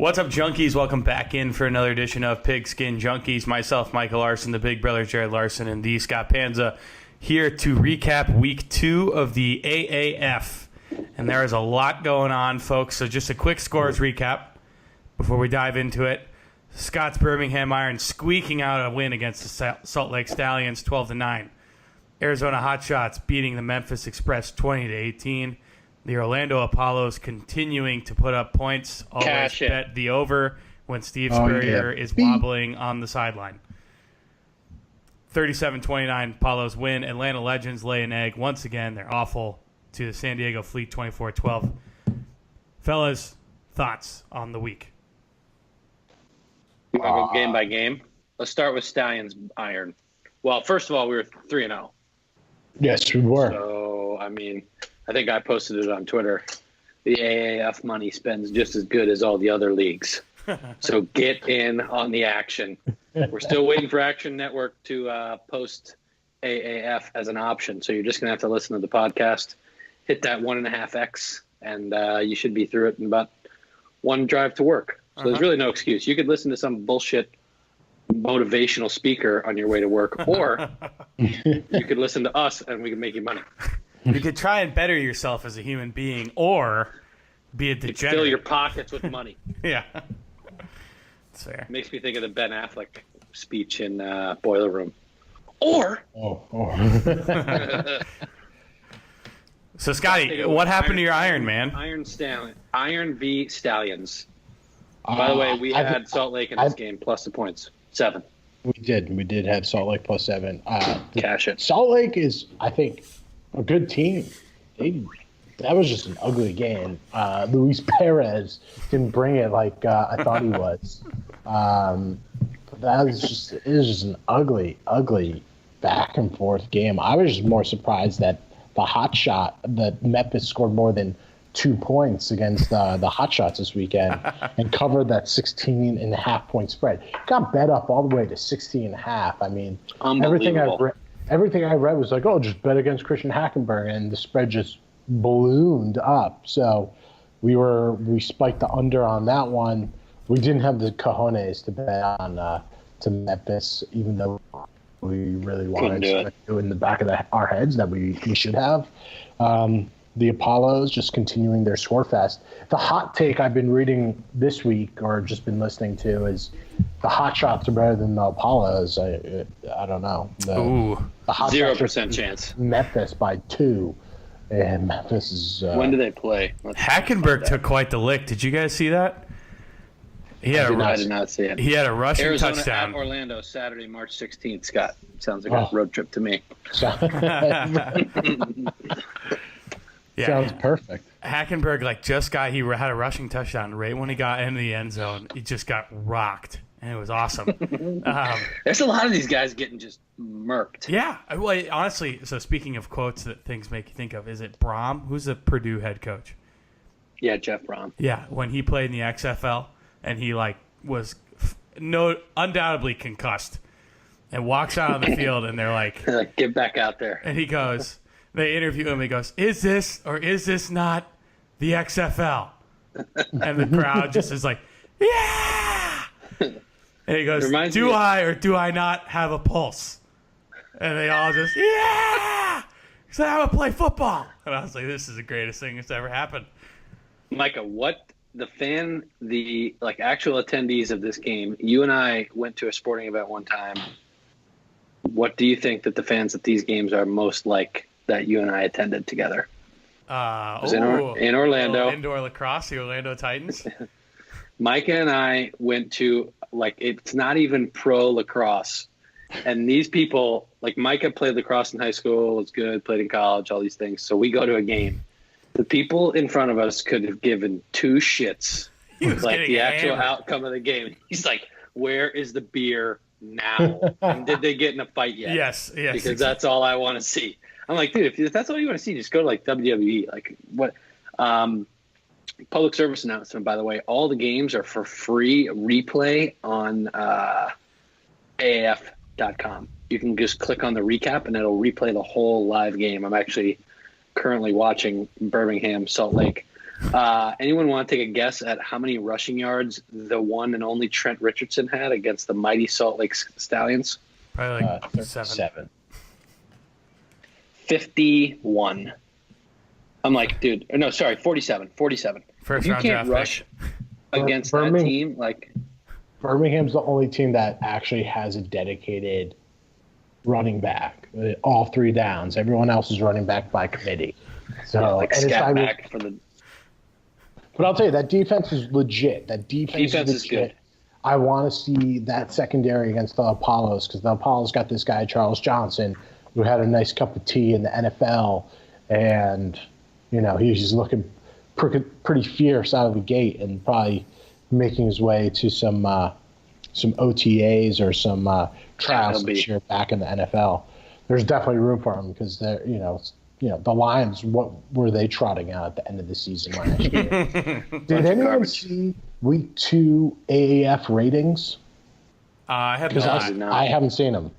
What's up, Junkies? Welcome back in for another edition of Pigskin Junkies. Myself, Michael Larson, the big brother, Jared Larson, and the Scott Panza here to recap Week 2 of the AAF. And there is a lot going on, folks, so just a quick scores recap before we dive into it. Scott's Birmingham Iron squeaking out a win against the Salt Lake Stallions, 12-9. Arizona Hotshots beating the Memphis Express 20-18. The Orlando Apollos continuing to put up points. Always bet the over when Steve Spurrier is wobbling on the sideline. 37-29 Apollos win. Atlanta Legends lay an egg. Once again, they're awful to the San Diego Fleet 24-12. Fellas, thoughts on the week? You want to go game by game? Let's start with Stallions Iron. Well, first of all, we were 3-0. Yes, we were. So, I think I posted it on Twitter. The AAF money spends just as good as all the other leagues. So get in on the action. We're still waiting for Action Network to post AAF as an option. So you're just going to have to listen to the podcast, hit that 1.5x, and you should be through it in about one drive to work. So there's really no excuse. You could listen to some bullshit motivational speaker on your way to work, or you could listen to us and we can make you money. You could try and better yourself as a human being, or be a degenerate. Fill your pockets with money. Yeah. That's fair. Makes me think of the Ben Affleck speech in Boiler Room. Or. So, Scotty, what happened to your Iron, man? Iron v. Stallions. By the way, we had Salt Lake in this game, plus the points. 7. We did have Salt Lake plus 7. Cash it. Salt Lake is, I think, a good team. That was just an ugly game. Luis Perez didn't bring it like I thought he was. It was just an ugly back and forth game. I was just more surprised that that Memphis scored more than 2 points against the Hotshots this weekend and covered that 16.5 point spread. Got bet up all the way to 60.5. Everything I read was like, just bet against Christian Hackenberg, and the spread just ballooned up. So we spiked the under on that one. We didn't have the cojones to bet on to Memphis, even though we really wanted to do it in the back of our heads that we should have. The Apollos just continuing their score fest. The hot take I've been reading this week or just been listening to is the Hotshots are better than the Apollos. I don't know. The Hotshots 0% chance. Memphis by 2. And Memphis is... when do they play? Hackenberg took quite the lick. Did you guys see that? I did not see it. He had a rushing Arizona touchdown. At Orlando, Saturday, March 16th, Scott. Sounds like a road trip to me. Yeah. Sounds perfect. Hackenberg he had a rushing touchdown right when he got into the end zone. He just got rocked, and it was awesome. There's a lot of these guys getting just murked. Yeah. Well, honestly, so speaking of quotes that things make you think of, is it Brom? Who's the Purdue head coach? Yeah, Jeff Brom. Yeah, when he played in the XFL, and he was undoubtedly concussed, and walks out on the field, and they're like, "Get back out there!" And he goes. They interview him. He goes, "Is this or is this not the XFL?" And the crowd just is like, "Yeah!" And he goes, "Do I or do I not have a pulse?" And they all just, "Yeah!" He said, "I want to play football." And I was like, "This is the greatest thing that's ever happened." Micah, what the actual attendees of this game? You and I went to a sporting event one time. What do you think that the fans at these games are most like? That you and I attended together. In Orlando. Indoor lacrosse, the Orlando Titans. Micah and I went to, it's not even pro lacrosse. And these people, Micah played lacrosse in high school, was good, played in college, all these things. So we go to a game. The people in front of us could have given 2 shits, the actual outcome of the game. He's like, "Where is the beer now? And did they get in a fight yet?" Yes. Because that's all I want to see. I'm like, dude, if that's all you want to see, just go to WWE. What? Public service announcement, by the way, all the games are for free replay on AAF.com. You can just click on the recap and it'll replay the whole live game. I'm actually currently watching Birmingham, Salt Lake. Anyone want to take a guess at how many rushing yards the one and only Trent Richardson had against the mighty Salt Lake Stallions? Probably like 7. 51. I'm like, dude, no, sorry, 47. 47. First if you round can't draft rush against that Birmingham- team, like Birmingham's the only team that actually has a dedicated running back, all 3 downs. Everyone else is running back by committee. So, like and it's scat not- back for the But I'll tell you, that defense is legit. That defense is legit. good. I want to see that secondary against the Apollos, because the Apollos got this guy, Charles Johnson, who had a nice cup of tea in the NFL. And, he's looking pretty fierce out of the gate and probably making his way to some OTAs or some trials this year back in the NFL. There's definitely room for him because they're, the Lions, what were they trotting out at the end of the season last year? Did anyone see Week 2 AAF ratings? I have Because not. I haven't seen them.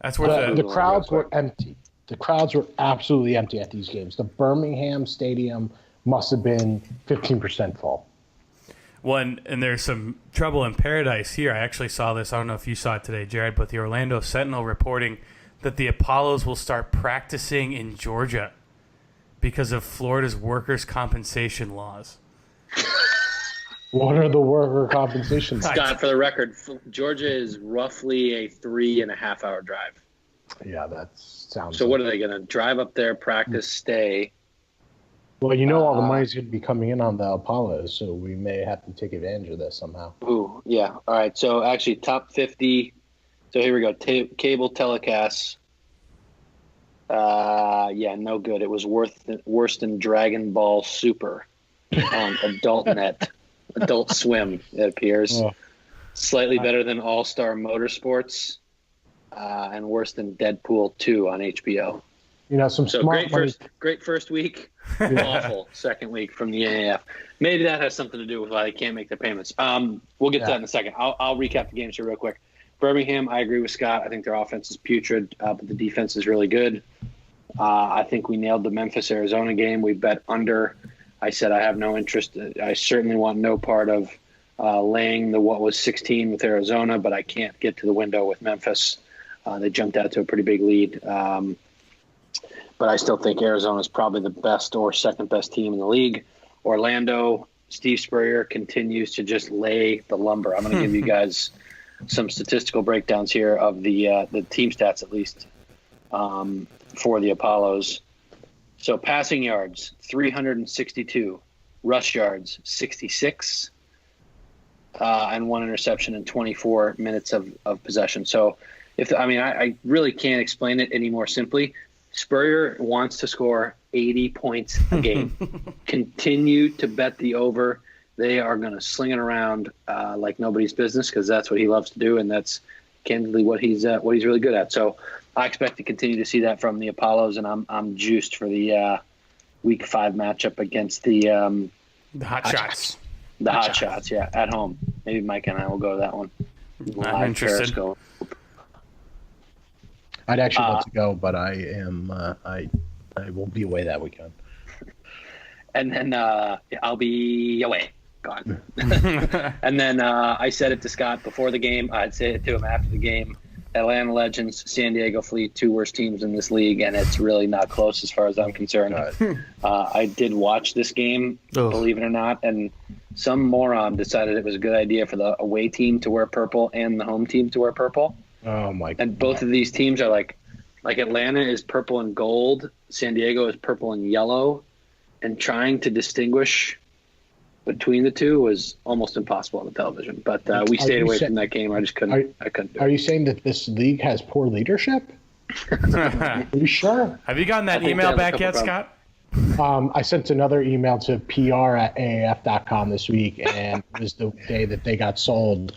That's where The crowds were empty. The crowds were absolutely empty at these games. The Birmingham Stadium must have been 15% full. One, and there's some trouble in paradise here. I actually saw this. I don't know if you saw it today, Jared, but the Orlando Sentinel reporting that the Apollos will start practicing in Georgia because of Florida's workers' compensation laws. What are the worker compensation laws? Scott, for the record, Georgia is roughly a 3.5-hour drive. Yeah, that sounds. So what are they going to drive up there, practice, stay? Well, all the money's going to be coming in on the Apollos, so we may have to take advantage of this somehow. Ooh, yeah. All right. So actually, top 50. So here we go. Cable telecasts. Yeah, no good. It was worse than Dragon Ball Super on Adult Swim. It appears slightly better than All Star Motorsports, and worse than Deadpool 2 on HBO. Some So smart great first week, awful second week from the AAF. Maybe that has something to do with why they can't make their payments. We'll get to that in a second. I'll recap the games here real quick. Birmingham, I agree with Scott. I think their offense is putrid, but the defense is really good. I think we nailed the Memphis-Arizona game. We bet under. I said I have no interest. I certainly want no part of laying the what was 16 with Arizona, but I can't get to the window with Memphis. They jumped out to a pretty big lead. But I still think Arizona is probably the best or second best team in the league. Orlando, Steve Spurrier continues to just lay the lumber. I'm going to give you guys some statistical breakdowns here of the team stats, at least, for the Apollos. So passing yards, 362. Rush yards, 66. And 1 interception in 24 minutes of possession. So, I really can't explain it any more simply. Spurrier wants to score 80 points a game. Continue to bet the over. They are going to sling it around like nobody's business because that's what he loves to do, and that's candidly what he's really good at. So I expect to continue to see that from the Apollos, and I'm juiced for the Week 5 matchup against the Hot Shots. The Hot Shots, yeah, at home. Maybe Mike and I will go to that one. I'm interested. Periscope. I'd actually love to go, but I am I will be away that weekend. And then I'll be away, gone. And then I said it to Scott before the game. I'd say it to him after the game. Atlanta Legends, San Diego Fleet, 2 worst teams in this league, and it's really not close as far as I'm concerned. I did watch this game, believe it or not, and some moron decided it was a good idea for the away team to wear purple and the home team to wear purple. Oh my God. And both of these teams are like Atlanta is purple and gold, San Diego is purple and yellow, and trying to distinguish between the two was almost impossible on the television. But we stayed away from that game. I just couldn't. I couldn't do it. Are you saying that this league has poor leadership? Are you sure? Have you gotten that email back yet, Scott? I sent another email to pr@aaf.com this week, and it was the day that they got sold.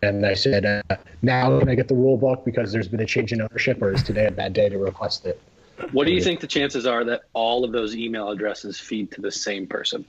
And I said, now can I get the rule book because there's been a change in ownership, or is today a bad day to request it? What do you think the chances are that all of those email addresses feed to the same person?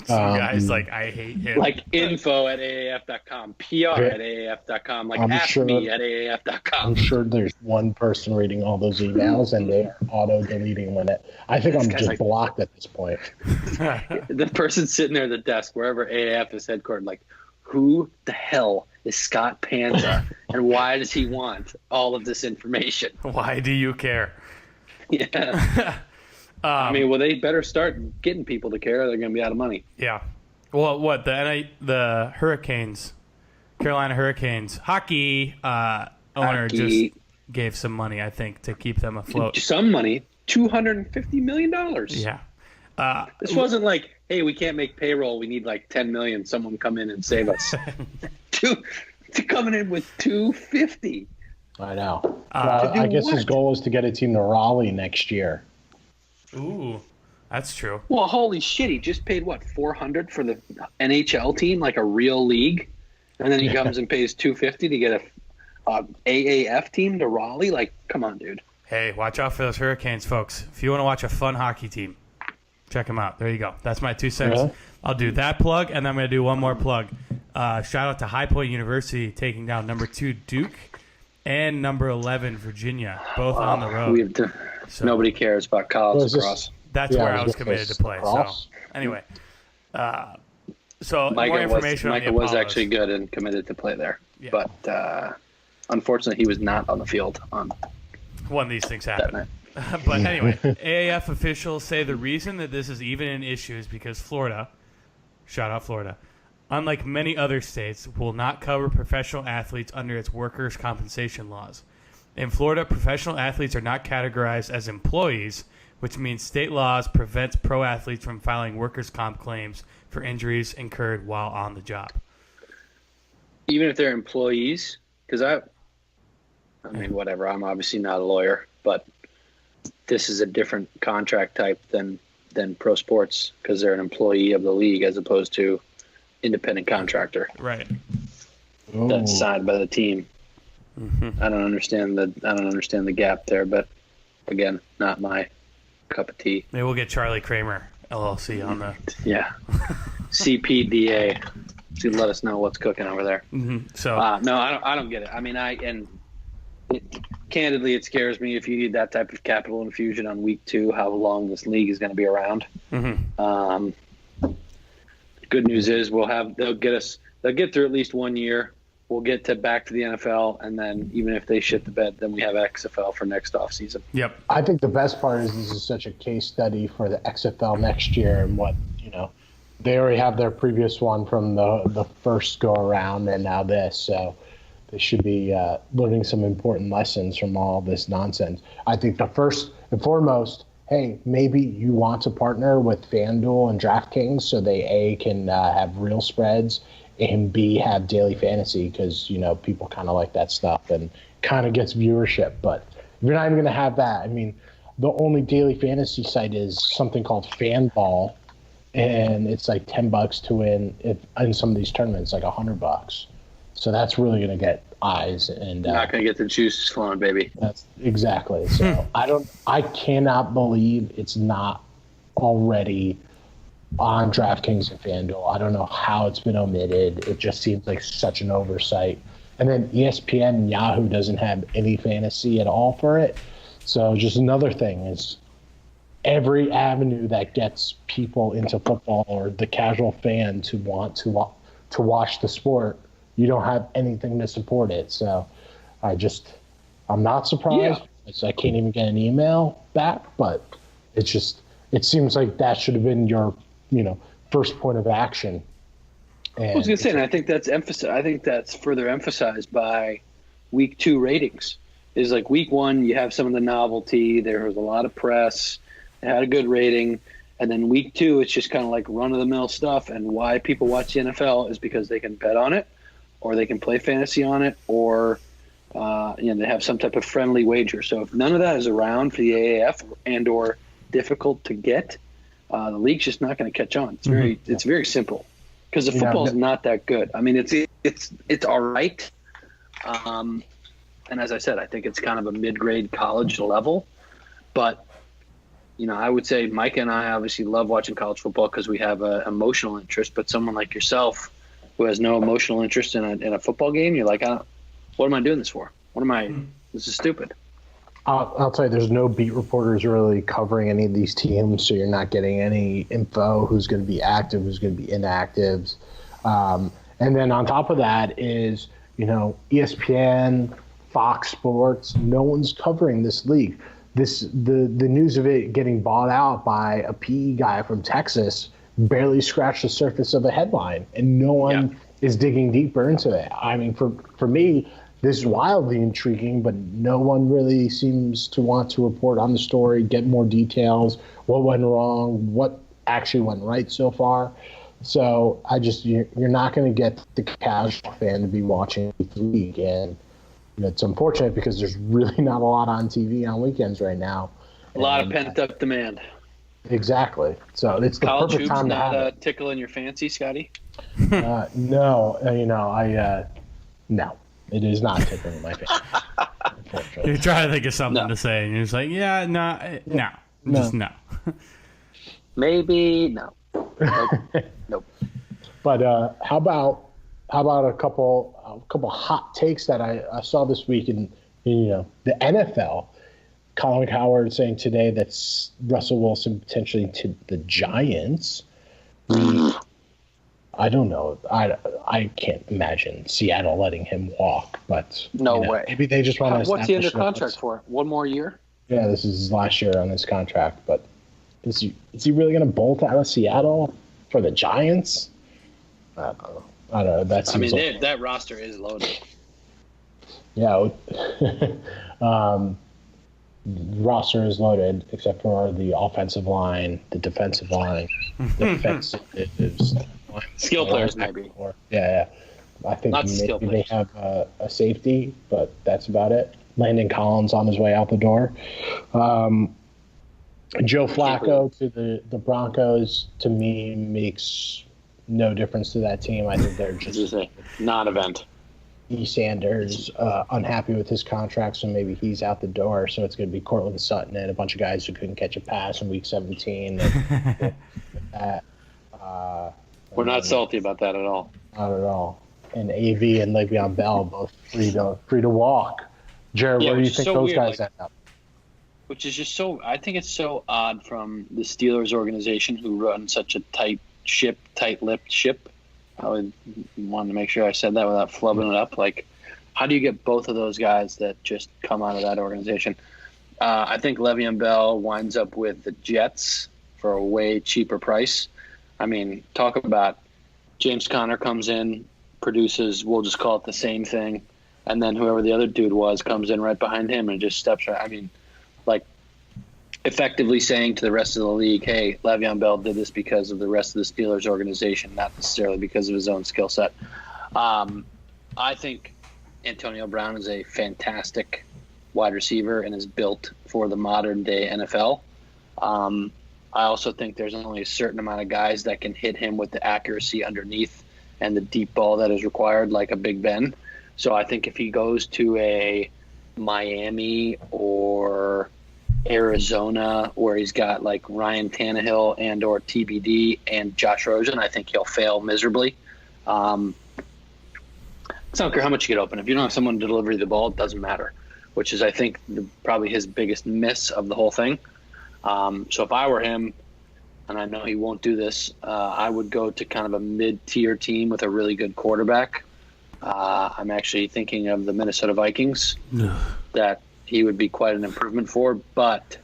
Some guy's like, I hate him. Like info at AAF.com, PR at AAF.com, like ask me at AAF.com. I'm sure there's one person reading all those emails and they're auto-deleting when it. I think I'm just blocked at this point. The person sitting there at the desk, wherever AAF is headquartered, like, who the hell is Scott Panza and why does he want all of this information? Why do you care? Yeah. I mean, well, they better start getting people to care. They're going to be out of money. Yeah. Well, what the Hurricanes, Carolina Hurricanes hockey owner just gave some money, I think, to keep them afloat. Some money, $250 million. Yeah. This wasn't like, hey, we can't make payroll. We need like $10 million. Someone come in and save us. to coming in with $250. I know. I guess his goal is to get a team to Raleigh next year. Ooh, that's true. Well, holy shit! He just paid what, $400 for the NHL team, like a real league, and then he comes and pays $250 to get a AAF team to Raleigh. Like, come on, dude. Hey, watch out for those Hurricanes, folks. If you want to watch a fun hockey team, check them out. There you go. That's my 2 cents. Yeah. I'll do that plug, and then I'm going to do one more plug. Shout out to High Point University taking down number 2 Duke and number 11 Virginia, both on the road. Nobody cares about college lacrosse. That's where I was committed to play. So anyway, so more information on the Micah was actually good and committed to play there, but unfortunately he was not on the field on when these things happen. But anyway, AAF officials say the reason that this is even an issue is because Florida, shout out Florida, unlike many other states, will not cover professional athletes under its workers' compensation laws. In Florida, professional athletes are not categorized as employees, which means state laws prevents pro athletes from filing workers' comp claims for injuries incurred while on the job. Even if they're employees? Because I mean, whatever. I'm obviously not a lawyer, but this is a different contract type than pro sports because they're an employee of the league as opposed to independent contractor. Right. That's signed by the team. Mm-hmm. I don't understand the gap there, but again, not my cup of tea. Maybe we'll get Charlie Kramer LLC on the CPDA to let us know what's cooking over there. Mm-hmm. So no, I don't get it. I mean, candidly, it scares me if you need that type of capital infusion on week 2, how long this league is going to be around. Mm-hmm. Good news is they'll get through at least 1 year. We'll get back to the NFL, and then even if they shit the bed, then we have XFL for next offseason. Yep. I think the best part is this is such a case study for the XFL next year, and what they already have their previous one from the first go around, and now this, so they should be learning some important lessons from all this nonsense. I think the first and foremost, hey, maybe you want to partner with FanDuel and DraftKings so they can have real spreads. And B, have daily fantasy because, people kind of like that stuff and kind of gets viewership. But if you're not even going to have that, I mean, the only daily fantasy site is something called FanBall, and it's like $10 to win in some of these tournaments, like $100. So that's really going to get eyes. And not going to get the juices flowing, baby. That's exactly. So I cannot believe it's not already on DraftKings and FanDuel. I don't know how it's been omitted. It just seems like such an oversight. And then ESPN and Yahoo doesn't have any fantasy at all for it. So just another thing is every avenue that gets people into football or the casual fan to want to watch the sport, you don't have anything to support it. So I'm not surprised. Yeah. I can't even get an email back, but it seems like that should have been your first point of action. And I was going to say, and I think that's further emphasized by week 2 ratings. Is like week 1, you have some of the novelty. There was a lot of press. It had a good rating. And then week 2, it's just kind of like run-of-the-mill stuff. And why people watch the NFL is because they can bet on it, or they can play fantasy on it, or they have some type of friendly wager. So if none of that is around for the AAF and or difficult to get, the league's just not going to catch on. It's very simple because the football is not that good. I mean, it's all right. And as I said, I think it's kind of a mid-grade college level, but I would say Micah and I obviously love watching college football because we have an emotional interest. But someone like yourself who has no emotional interest in a football game, you're like, what am I doing this for? This is stupid. I'll tell you, there's no beat reporters really covering any of these teams, so you're not getting any info who's going to be active, who's going to be inactive. And then on top of that is, ESPN, Fox Sports, no one's covering this league. The news of it getting bought out by a PE guy from Texas barely scratched the surface of a headline, and no one is digging deeper into it. I mean, for me, this is wildly intriguing, but no one really seems to want to report on the story, get more details, what went wrong, what actually went right so far. So you're not going to get the casual fan to be watching the league, and it's unfortunate because there's really not a lot on TV on weekends right now. A lot of pent-up demand. Exactly. So it's the college perfect time to have not it. tickling your fancy, Scotty? No, no, it is not tickling my fancy. Unfortunately. You're trying to think of something to say, and you're just like, yeah, no, just no. Maybe no. Nope. But how about a couple hot takes that I saw this week in the NFL? Colin Cowherd saying today that Russell Wilson potentially to the Giants. I don't know. I can't imagine Seattle letting him walk, but no way. Maybe they just want to. What's he under contract for? One more year? Yeah, this is his last year on his contract. But is he really going to bolt out of Seattle for the Giants? I don't know. That seems that roster is loaded. Yeah. Roster is loaded except for the offensive line, the defensive line, skill players maybe. Yeah. I think maybe they have a safety, but that's about it. Landon Collins on his way out the door. Joe Flacco to the Broncos, to me, makes no difference to that team. I think they're just a non-event. E. Sanders unhappy with his contract, so maybe he's out the door. So it's going to be Cortland Sutton and a bunch of guys who couldn't catch a pass in Week 17. We're not salty about that at all. Not at all. And AV and Le'Veon Bell both free to walk. Jared, where do you think those guys end up? Which is just so – I think it's so odd from the Steelers organization who run such a tight-lipped ship. I would want to make sure I said that without flubbing it up. Like, how do you get both of those guys that just come out of that organization? I think Le'Veon Bell winds up with the Jets for a way cheaper price. I mean, talk about James Conner comes in, produces, we'll just call it the same thing, and then whoever the other dude was comes in right behind him and just steps right. I mean, like, effectively saying to the rest of the league, hey, Le'Veon Bell did this because of the rest of the Steelers organization, not necessarily because of his own skill set. I think Antonio Brown is a fantastic wide receiver and is built for the modern-day NFL. I also think there's only a certain amount of guys that can hit him with the accuracy underneath and the deep ball that is required, like a Big Ben. So I think if he goes to a Miami or Arizona where he's got like Ryan Tannehill and or TBD and Josh Rosen, I think he'll fail miserably. I don't care how much you get open. If you don't have someone to deliver you the ball, it doesn't matter, which is, I think, probably his biggest miss of the whole thing. So if I were him, and I know he won't do this, I would go to kind of a mid-tier team with a really good quarterback. I'm actually thinking of the Minnesota Vikings that he would be quite an improvement for. But,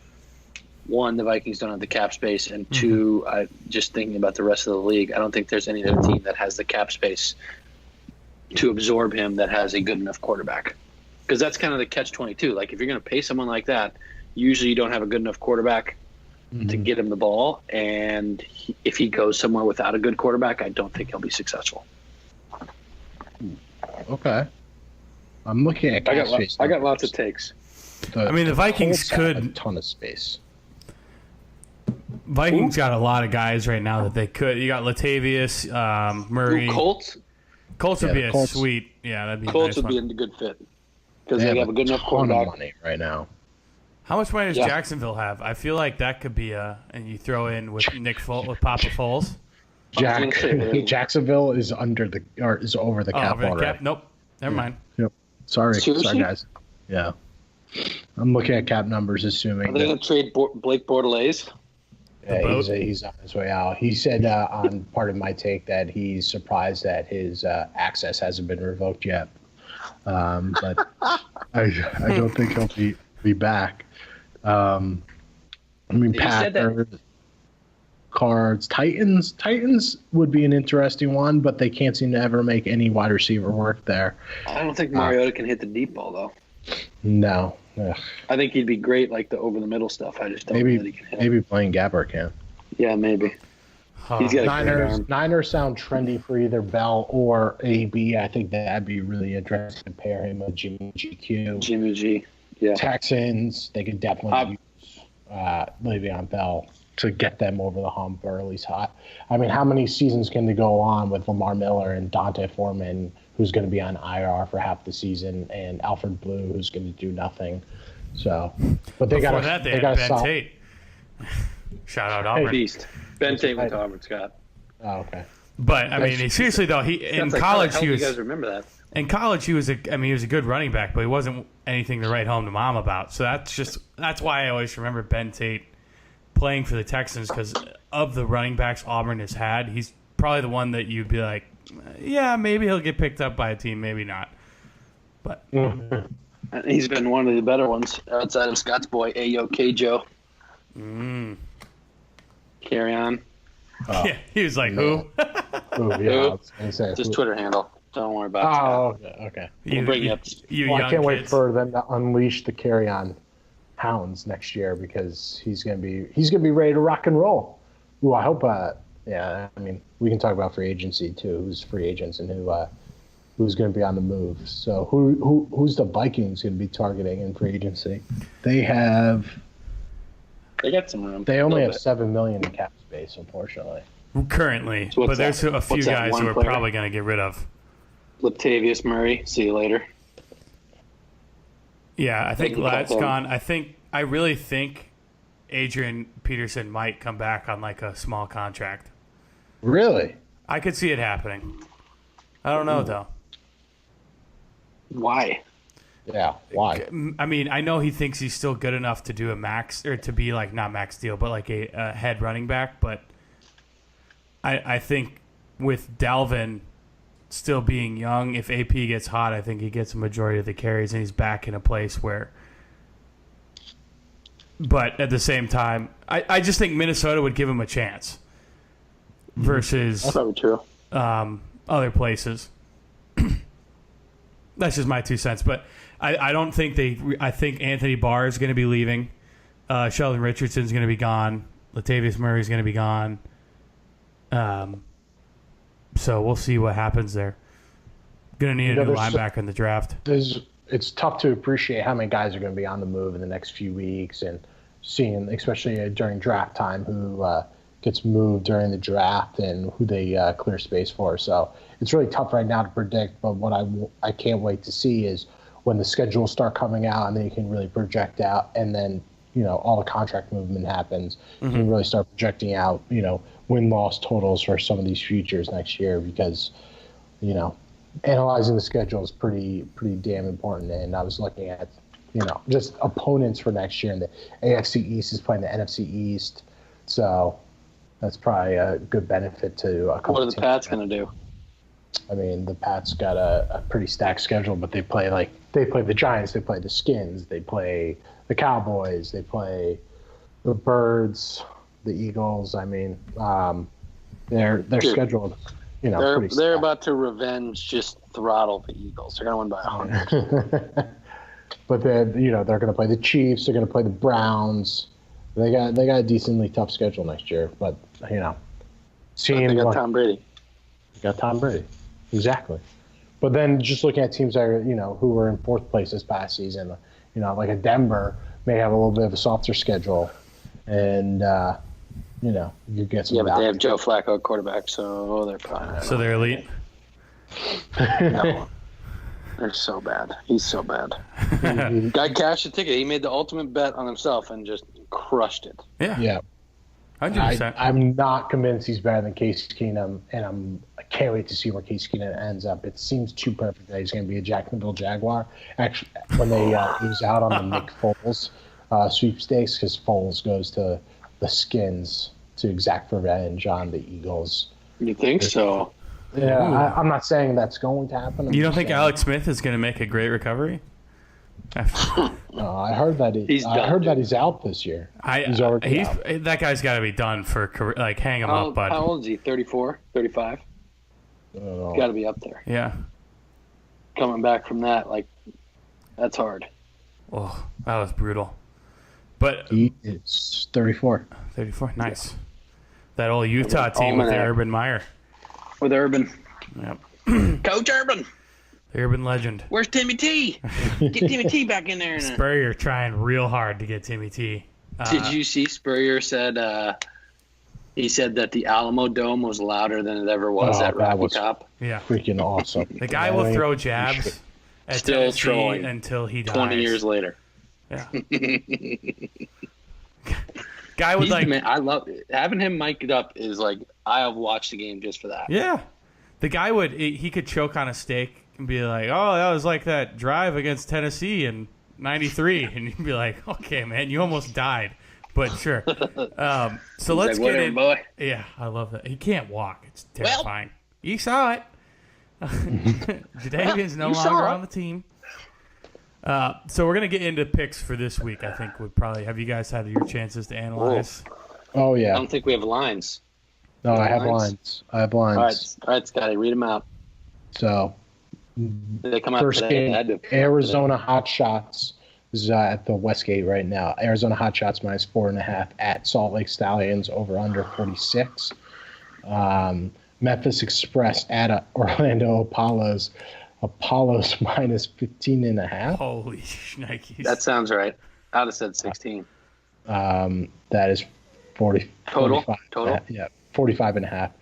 one, the Vikings don't have the cap space, and two, just thinking about the rest of the league, I don't think there's any other team that has the cap space to absorb him that has a good enough quarterback. Because that's kind of the catch-22. Like, if you're going to pay someone like that, usually you don't have a good enough quarterback to get him the ball. And if he goes somewhere without a good quarterback, I don't think he'll be successful. Okay. I'm looking at cap space. I got lots of takes. The Vikings could have a ton of space. Vikings got a lot of guys right now that they could. You got Latavius, Murray. Colts would be a sweet. Yeah, that'd be. Colts nice would be one. a good fit because they have a good enough quarterback. Money right now. How much money does Yeah. Jacksonville have? I feel like that could be and you throw in with with Papa Foles. Jacksonville is is over the cap Over the already. cap? Nope. Never mind. Yep. Sorry Seriously? guys. Yeah. I'm looking at cap numbers, Are assuming they going to trade Blake Bortolais? he's on his way out. He said on part of my take that he's surprised that his access hasn't been revoked yet. But I don't think he'll be back. I mean, He said that- Packers, Cards, Titans would be an interesting one, but they can't seem to ever make any wide receiver work there. I don't think Mariota can hit the deep ball, though. No. Ugh. I think he'd be great like the over-the-middle stuff. I just don't know that he can hit. Maybe playing Gabbert can. Yeah, maybe. He's got a great arm. Niners sound trendy for either Bell or AB. I think that'd be really interesting to pair him with Jimmy GQ. Jimmy G. Yeah. Texans, they could definitely use Le'Veon Bell to get them over the hump or at least hot. I mean, how many seasons can they go on with Lamar Miller and Dante Foreman, who's going to be on IR for half the season, and Alfred Blue, who's going to do nothing? So, but they got that, they they had got Ben Tate. Shout out Auburn. Beast. Ben Tate went to Auburn, Scott. Oh, okay. But I mean, seriously though, in Like, college how he do was. you guys remember that? In college, he was a good running back, but he wasn't anything to write home to mom about. So that's why I always remember Ben Tate playing for the Texans, because of the running backs Auburn has had, he's probably the one that you'd be like, yeah, maybe he'll get picked up by a team, maybe not. But He's been one of the better ones outside of Scott's boy, A.O.K. Joe. Carry on. yeah, he was like, who? Ooh, yeah, I was gonna say, Just Twitter handle. Don't worry about it. Oh, okay. We'll bring you up. You Well, young I can't wait kids. for them to unleash the carry-on hounds next year, because he's gonna be ready to rock and roll. Ooh, I hope. Yeah, I mean, we can talk about free agency too. Who's free agents and who's going to be on the move? So who's the Vikings going to be targeting in free agency? They got some room. They only have $7 million in cap space, unfortunately. Currently, So what's but there's that? a few What's that, guys one who are player? probably going to get rid of. Latavius Murray. See you later. Yeah, I think They can cut Lad's him. gone. I really think Adrian Peterson might come back on like a small contract. Really? I could see it happening. I don't know though. Why? Yeah. Why? I mean, I know he thinks he's still good enough to do a max, or to be like not max deal, but like a head running back. But I think with Dalvin still being young, if AP gets hot, I think he gets a majority of the carries, and he's back in a place where. But at the same time, I just think Minnesota would give him a chance versus That's probably true. other places. That's just my 2 cents. But I don't think I think Anthony Barr is going to be leaving. Sheldon Richardson's going to be gone. Latavius Murray's going to be gone. So we'll see what happens there. Going to need a new linebacker in the draft. It's tough to appreciate how many guys are going to be on the move in the next few weeks, and seeing, especially during draft time, who gets moved during the draft and who they clear space for. So it's really tough right now to predict, but what I can't wait to see is when the schedules start coming out, and then you can really project out, and then all the contract movement happens. You can really start projecting out win-loss totals for some of these futures next year, because analyzing the schedule is pretty damn important. And I was looking at just opponents for next year, and the AFC East is playing the NFC East, so that's probably a good benefit to a couple What are the teams. Pats going to do? I mean, the Pats got a pretty stacked schedule, but they play the Giants, they play the Skins, they play the Cowboys, they play the Birds, the Eagles. I mean, their schedule, pretty They're stacked. about to revenge just throttle the Eagles. They're going to win by 100. But then they're going to play the Chiefs. They're going to play the Browns. They got a decently tough schedule next year. But seeing They got what- Tom Brady. You got Tom Brady, exactly. But then just looking at teams that are, who were in fourth place this past season, like a Denver may have a little bit of a softer schedule, and you get some. Yeah, but they value. have Joe Flacco at quarterback, so they're fine. So they're elite. No. They're so bad. He's so bad. Guy cashed the ticket. He made the ultimate bet on himself and just crushed it. Yeah. 100%. I'm not convinced he's better than Case Keenum, and I can't wait to see where Case Keenum ends up. It seems too perfect that he's going to be a Jacksonville Jaguar. Actually, when he was out on the Nick Foles sweepstakes, because Foles goes to the Skins to exact revenge on the Eagles. You think so? Yeah, I'm not saying that's going to happen. You don't think Alex Smith is going to make a great recovery? I heard that he's out this year. He's already out. That guy's got to be done for career. Like, hang him up, bud. How old is he? 34, 35? He's got to be up there. Yeah. Coming back from that, that's hard. Oh, that was brutal. But he is 34. 34, nice. That old Utah team with Urban Meyer. With Urban. Yep. Coach Urban. The Urban legend. Where's Timmy T? Get Timmy T back in there. Spurrier trying real hard to get Timmy T. Did you see Spurrier said he said that the Alamo Dome was louder than it ever was at Rocky Top? Yeah. Freaking awesome. The guy will throw jabs at still Tennessee trolling until he dies. 20 years later. Yeah. Guy would I love it. Having him mic'd up is I have watched the game just for that. Yeah. The guy he could choke on a steak and be like, oh, that was like that drive against Tennessee in 93. And you'd be like, okay, man, you almost died. But sure. So let's get in. Boy. Yeah, I love that. He can't walk. It's terrifying. You saw it. Jadavian's no longer on the team. So we're going to get into picks for this week. I think we'd probably have you guys had your chances to analyze. Oh, yeah. I don't think we have lines. No, I have lines. All right, Scotty, read them out. So, they come out first today? game, Arizona Hotshots is at the Westgate right now. Arizona Hotshots minus 4.5 at Salt Lake Stallions over under 46. Memphis Express at Orlando Apollos minus 15.5. Holy shnikes. That sounds right. I'd have said 16. That is 40. Total? 45, yeah, 45.5.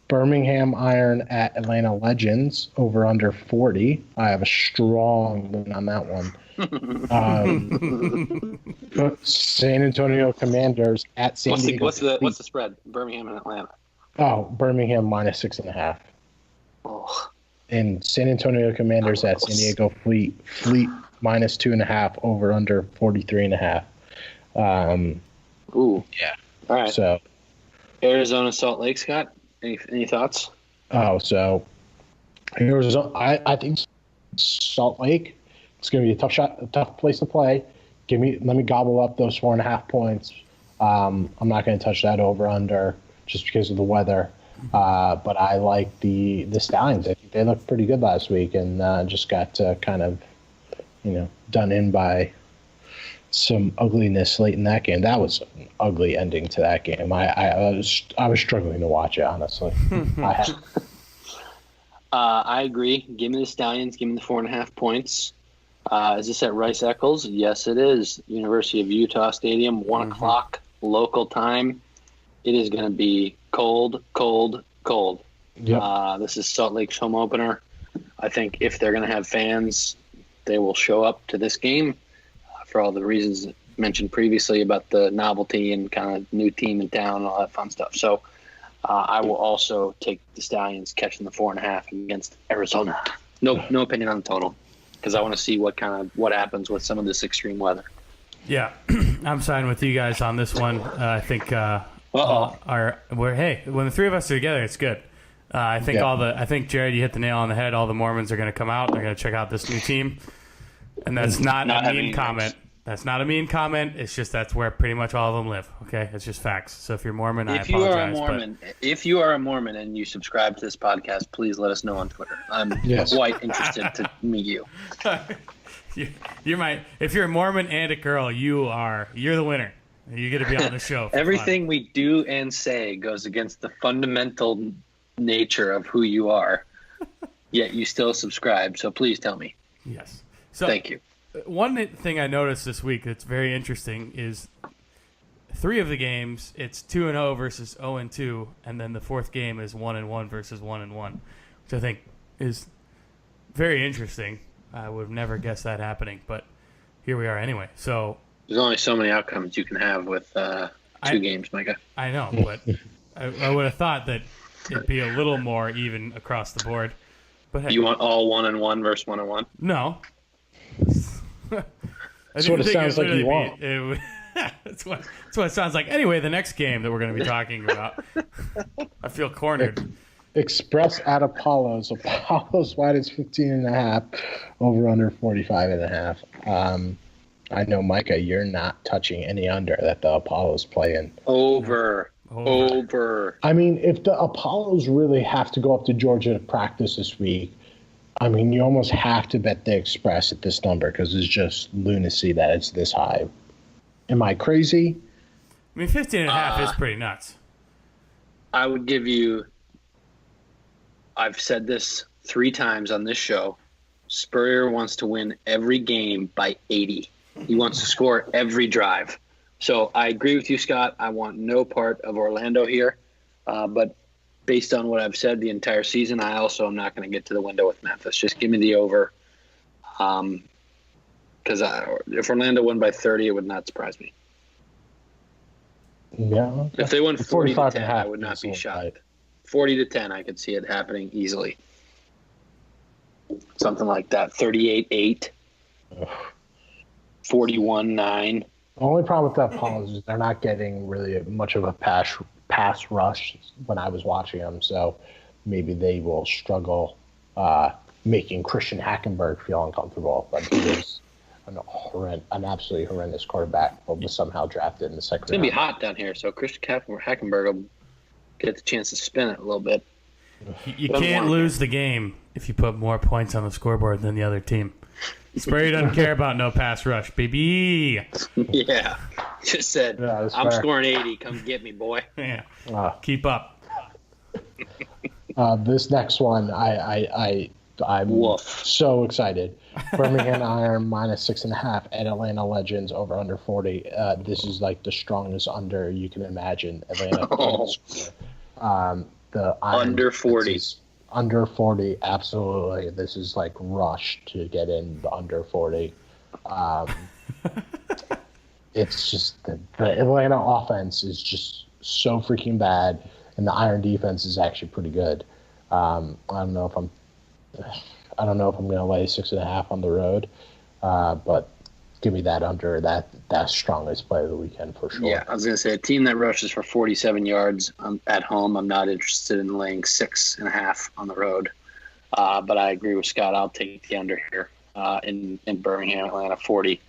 Birmingham Iron at Atlanta Legends over under 40. I have a strong win on that one. San Antonio Commanders at San Diego. What's the spread? Birmingham and Atlanta. Oh, Birmingham minus 6.5. Oh. And San Antonio Commanders at San Diego Fleet minus 2.5 over under 43.5. Ooh. Yeah. All right. So Arizona Salt Lake, Scott. Any thoughts? Oh, so Arizona. I think Salt Lake. It's going to be a tough place to play. Let me gobble up those 4.5 points. I'm not going to touch that over under just because of the weather. But I like the Stallions. I think they looked pretty good last week and just got kind of, done in by some ugliness late in that game. That was an ugly ending to that game. I was struggling to watch it, honestly. I agree. Give me the Stallions. Give me the 4.5 points. Is this at Rice Eccles? Yes, it is. University of Utah Stadium, 1 o'clock local time. It is going to be cold, cold, cold. Yep. This is Salt Lake's home opener. I think if they're going to have fans, they will show up to this game for all the reasons mentioned previously about the novelty and kind of new team in town and all that fun stuff. So I will also take the Stallions catching the 4.5 against Arizona. No opinion on the total because I want to see what happens with some of this extreme weather. Yeah, I'm siding with you guys on this one. I think when the three of us are together, it's good. I think I think Jared, you hit the nail on the head. All the Mormons are going to come out. They're going to check out this new team, and that's not a mean comment. That's not a mean comment. It's just that's where pretty much all of them live. Okay, it's just facts. So if you're Mormon, I apologize. If you are a Mormon and you subscribe to this podcast, please let us know on Twitter. I'm quite interested to meet you. If you're a Mormon and a girl, you're the winner. You're going to be on the show. Everything we do and say goes against the fundamental nature of who you are, yet you still subscribe. So please tell me. Yes. So thank you. One thing I noticed this week that's very interesting is 3 of the games, it's 2-0 versus 0-2, and then the 4th game is 1-1 versus 1-1, which I think is very interesting. I would have never guessed that happening, but here we are anyway. So There's only so many outcomes you can have with two games, Micah. I know, but I would have thought that it'd be a little more even across the board. But hey, You want all 1-1 versus 1-1? no. That's what it sounds like you want. That's what it sounds like. Anyway, the next game that we're going to be talking about, I feel cornered. Express at Apollo's. Apollo's minus 15.5, over under 45.5. I know, Micah, you're not touching any under that the Apollo's playing. Over. I mean, if the Apollos really have to go up to Georgia to practice this week, I mean, you almost have to bet the Express at this number because it's just lunacy that it's this high. Am I crazy? I mean, 15.5 is pretty nuts. I would give you, I've said this 3 times on this show, Spurrier wants to win every game by 80. He wants to score every drive. So I agree with you, Scott. I want no part of Orlando here. But based on what I've said the entire season, I also am not going to get to the window with Memphis. Just give me the over. Because if Orlando won by 30, it would not surprise me. Yeah. If they won 40 to 10, I would not is be a shocked. little 40 to 10, I could see it happening easily. Something like that. 38-8. 41-9. The only problem with the Apollos is they're not getting really much of a pass rush when I was watching them, so maybe they will struggle making Christian Hackenberg feel uncomfortable. But he is an absolutely horrendous quarterback, but was somehow drafted in the second It's going to be round. hot down here, so Christian Hackenberg will get the chance to spin it a little bit. You can't lose the game if you put more points on the scoreboard than the other team. Spurrier doesn't care about no pass rush, baby. Yeah. Just said, Yeah, that's I'm fair. scoring 80. Come get me, boy. Yeah, Uh, keep up. This next one, I'm Woof. so excited. Birmingham Iron minus 6.5 at Atlanta Legends over under 40. This is like the strongest under you can imagine. Atlanta the Iron Under 40. is under 40, absolutely. This is like rush to get in the under 40. It's just the Atlanta offense is just so freaking bad, and the Iron defense is actually pretty good. I don't know if I'm going to lay 6.5 on the road, but give me that under. That's strongest play of the weekend for sure. Yeah, I was going to say a team that rushes for 47 yards at home. I'm not interested in laying 6.5 on the road. But I agree with Scott. I'll take the under here in Birmingham, Atlanta 40.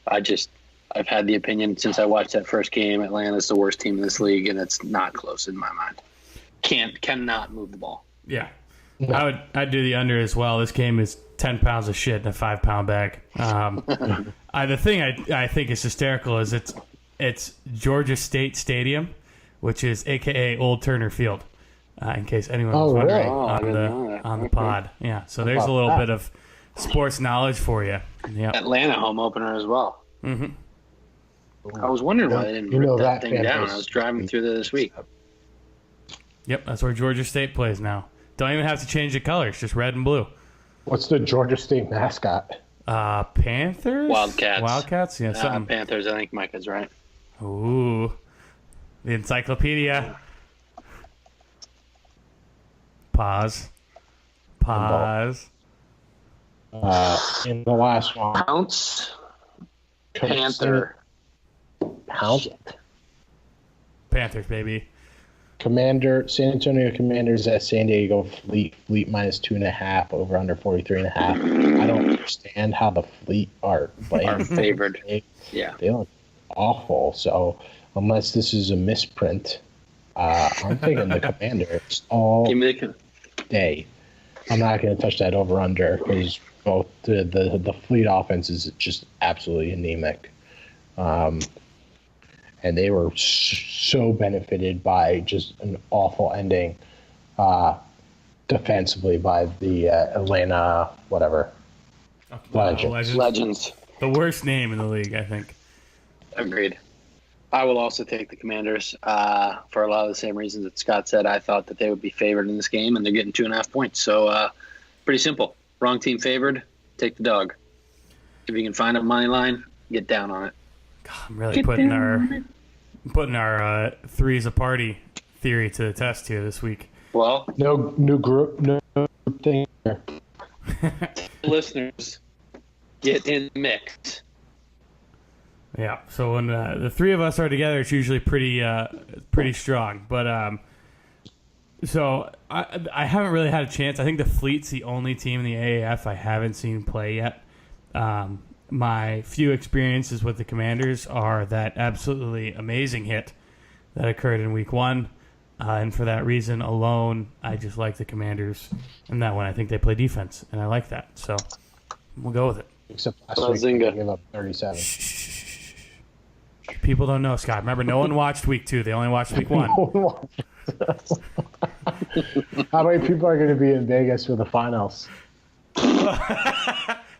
I've had the opinion since I watched that first game, Atlanta's the worst team in this league, and it's not close in my mind. Cannot move the ball. Yeah, I'd do the under as well. This game is 10 pounds of shit in a 5-pound bag. The thing I think is hysterical is it's Georgia State Stadium, which is AKA Old Turner Field. In case anyone was wondering really? I didn't know that. on the pod. Yeah, so there's a little bit of sports knowledge for you. Yeah. Atlanta home opener as well. Mm-hmm. I was wondering why they didn't You know rip that that thing fan down. base I was driving through there this week. Yep, that's where Georgia State plays now. Don't even have to change the colors, just red and blue. What's the Georgia State mascot? Panthers? Wildcats. Wildcats? Yeah, something. Panthers, I think Micah's right. Ooh. The encyclopedia. Pause. In the last one, Pounce. Panther. Pounce. Panthers, baby. San Antonio Commanders at San Diego Fleet minus 2.5 over under 43.5. I don't understand how the Fleet are favored. Yeah. They look awful. So unless this is a misprint, I'm thinking the Commanders all Give me the day. I'm not going to touch that over under because both the Fleet offense is just absolutely anemic. And they were so benefited by just an awful ending defensively by the Atlanta Legends. The worst name in the league, I think. Agreed. I will also take the Commanders for a lot of the same reasons that Scott said. I thought that they would be favored in this game, and they're getting 2.5 points. So pretty simple. wrong team favored, take the dog. If you can find a money line, get down on it. God, I'm really putting our threes a party theory to the test here this week. Well, no new group thing here. Listeners, get in the mix. Yeah, so when the three of us are together, it's usually pretty strong. But so I haven't really had a chance. I think the Fleet's the only team in the AAF I haven't seen play yet. My few experiences with the Commanders are that absolutely amazing hit that occurred in Week 1. And for that reason alone, I just like the Commanders. And that one, I think they play defense, and I like that. So we'll go with it. Except last week, they gave up 37. People don't know, Scott. Remember, no one watched Week 2. They only watched Week 1. How many people are going to be in Vegas for the finals?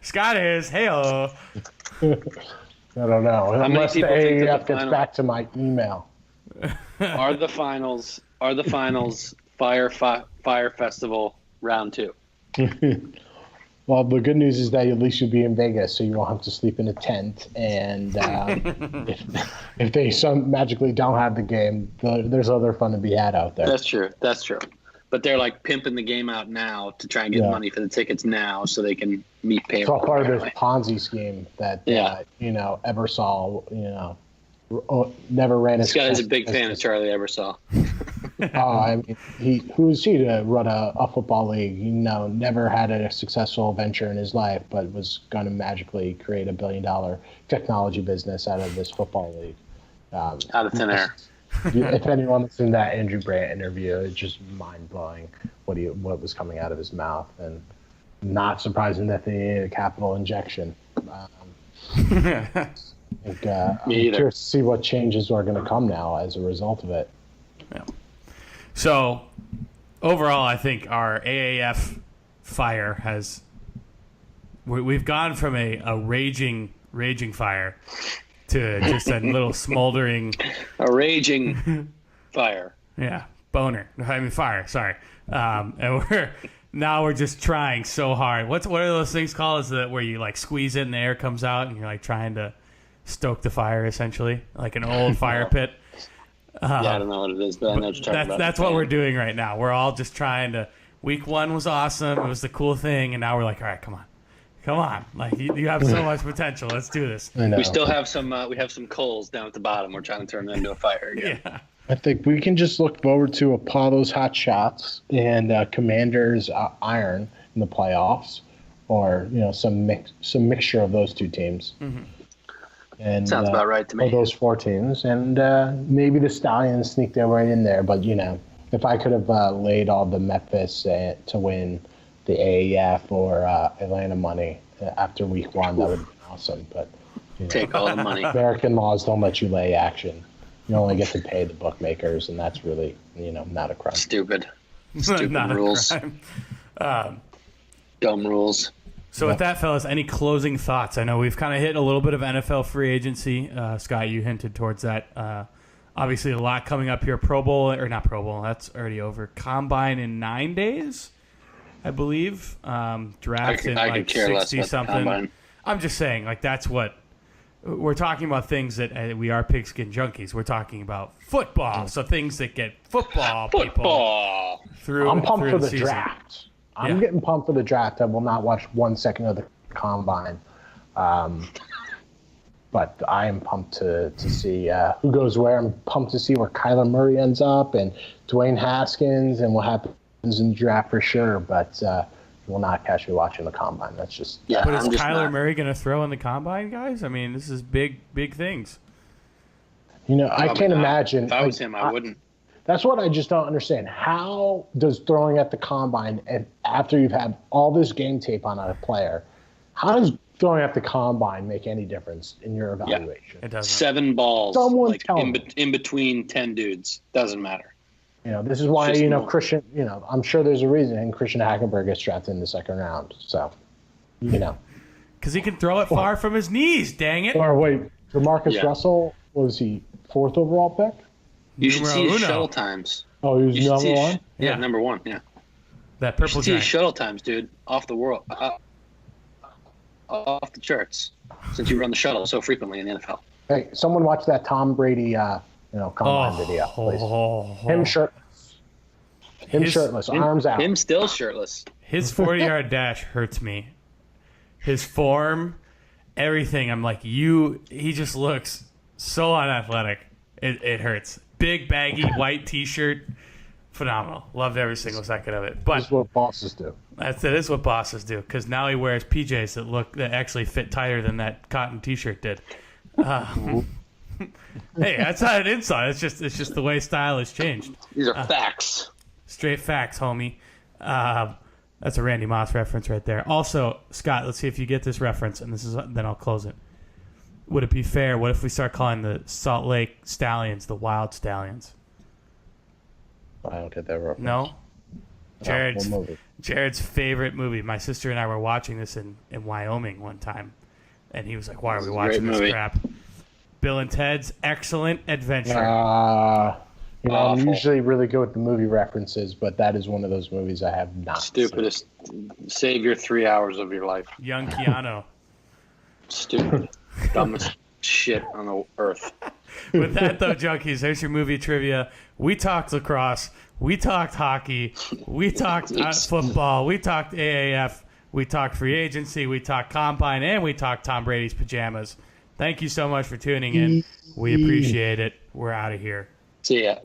Scott is. Hey-oh. I don't know. How many Unless the people think that AAF the gets final- back to my email. Are the finals Fire Festival round 2? Well, the good news is that at least you'll be in Vegas, so you won't have to sleep in a tent. And if they magically don't have the game, there's other fun to be had out there. That's true. But they're like pimping the game out now to try and get money for the tickets now, so they can meet It's payroll. all part of this Ponzi scheme that Ebersol, never ran. This guy is a big fan of Charlie Ebersol. I mean, who is he to run a football league? Never had a successful venture in his life, but was going to magically create $1 billion technology business out of this football league. Out of thin air. If anyone was in that Andrew Brandt interview, it's just mind blowing what was coming out of his mouth, and not surprising that they needed a capital injection. I'm curious to see what changes are going to come now as a result of it. Yeah. So, overall, I think our AAF fire has... We've gone from a raging fire to just a little smoldering... A raging fire. Yeah, boner. I mean, fire, sorry. And we're just trying so hard. What are those things called? Is that where you, like, squeeze it and the air comes out and you're, like, trying to stoke the fire, essentially? Like an old fire pit. Yeah, I don't know what it is, but I know what you're talking about. That's what we're doing right now. We're all just trying to... Week 1 was awesome. It was the cool thing. And now we're like, all right, come on. Like, you have so much potential. Let's do this. We still have some coals down at the bottom. We're trying to turn them into a fire again. Yeah. I think we can just look forward to Apollo's Hot Shots and Commander's Iron in the playoffs, or some mixture of those two teams. Mm-hmm. And sounds about right to me. Or those 4 teams, and maybe the Stallions sneak their way in there. But if I could have laid all the Memphis to win the AAF or Atlanta money after Week 1, that would be awesome. But take all the money. American laws don't let you lay action. You only get to pay the bookmakers, and that's really, not a crime. Stupid Not rules. A crime. Dumb rules. So with that, fellas, any closing thoughts? I know we've kind of hit a little bit of NFL free agency. Scott, you hinted towards that. Obviously, a lot coming up here. Pro Bowl, or not Pro Bowl, that's already over. Combine in 9 days, I believe. Draft in like 60-something. I'm just saying, like, that's what... We're talking about things that we are pigskin junkies. We're talking about football, so things that get football people through. I'm pumped for the season. draft. I'm getting pumped for the draft. I will not watch 1 second of the combine, but I am pumped to see who goes where. I'm pumped to see where Kyler Murray ends up and Dwayne Haskins and what happens in the draft for sure. But will not catch me watching the combine. That's just But is Kyler Murray going to throw in the combine, guys? I mean, this is big things. I can't imagine. If I was him, I wouldn't. That's what I just don't understand. How does throwing at the combine, and after you've had all this game tape on a player, how does throwing at the combine make any difference in your evaluation? It doesn't. 7 balls, Someone like tell me. in between 10 dudes, doesn't matter. This is why, Christian, I'm sure there's a reason, and Christian Hackenberg gets drafted in the 2nd round. So, Because he can throw it far from his knees, dang it. Or wait, DeMarcus Russell, was he 4th overall pick? You should see his Numero shuttle uno. times. Oh, he was number 1? Yeah, number 1, yeah. That purple See giant. shuttle times, dude, off the world, off the charts. Since you run the shuttle so frequently in the NFL. Hey, someone watch that Tom Brady, combine video, please. Him shirtless. Shirtless, arms out. Him still shirtless. His 40-yard dash hurts me. His form, everything. I'm like, he just looks so unathletic. It hurts. Big, baggy, white T-shirt. Phenomenal. Loved every single second of it. But this is what bosses do. That is what bosses do, because now he wears PJs that actually fit tighter than that cotton T-shirt did. Hey, that's not an insult. It's just the way style has changed. These are facts. Straight facts, homie. That's a Randy Moss reference right there. Also, Scott, let's see if you get this reference, and then I'll close it. Would it be fair? What if we start calling the Salt Lake Stallions the Wild Stallions? I don't get that reference. No? Jared's favorite movie. My sister and I were watching this in Wyoming one time, and he was like, "Why are we watching this crap?" Bill and Ted's Excellent Adventure. I'm usually really good with the movie references, but that is one of those movies I have not Stupidest. Save your 3 hours of your life. Young Keanu. Stupid. Dumbest shit on the earth. With that, though, Junkies, there's your movie trivia. We talked lacrosse. We talked hockey. We talked football. We talked AAF. We talked free agency. We talked combine. And we talked Tom Brady's pajamas. Thank you so much for tuning in. We appreciate it. We're out of here. See ya.